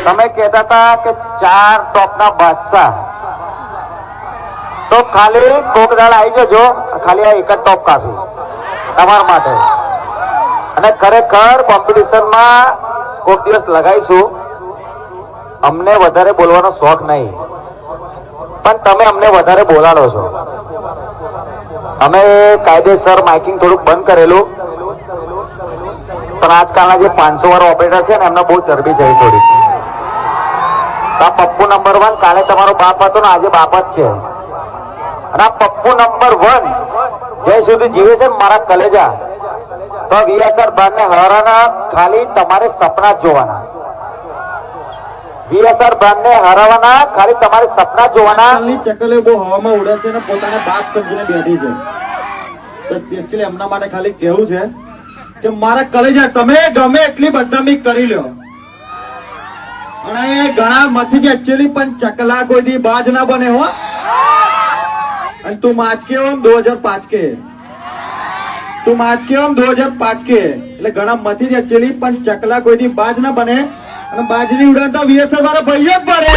તમે કહેતા હતા કે 4 ટોપના બાદશાહ, તો ખાલી કોક દાડ આવી જજો, ખાલી આ એક જ ટોપ કાફી તમારા માટે. અને ખરેખર કોમ્પિટિશનમાં કોક દિવસ લગાઈશું. અમને વધારે બોલવાનો શોખ નહીં, પણ તમે અમને વધારે બોલાડો છો. અમે કાયદેસર માઇકિંગ થોડુંક બંધ કરેલું, પણ આજકાલના જે 500 વાળો ઓપરેટર છે ને એમને બહુ ચરબી છે થોડી. આ પપ્પુ નંબર 1 કાલે તમારો બાપ હતો ને, આજે બાપ જ છે. અને આ પપ્પુ નંબર 1 જ્યાં સુધી જીવે છે મારા કલેજા, તો વીએસઆર બ્રાન્ડને હરાવવાના ખાલી તમારે સપના જ જોવાના. વીએસઆર બ્રાન્ડને હરાવવાના ખાલી તમારે સપના જ જોવાના. ચકલે બહુ હવામાં ઉડે છે ને પોતાના બાપ સમજીને બેઠી છે. તો સ્પેશિયલી એમના માટે ખાલી કેવું છે કે મારા કલેજા તમે ગમે એટલી બદનામી કરી લો, અને ઘણા મથી કે એકચ્યુઅલી પણ ચકલા કોઈ દી બાજ ના બને હો. અને તું માચકે હો 2005 કે, તું માચકે હો 2005 કે, એટલે ઘણા મથી જ એકચ્યુઅલી પણ ચકલા કોઈ દી બાજ ના બને. અને બાજરી ઉડાડતા વીએસઆર વાળા ભાઈઓ જ ભરે.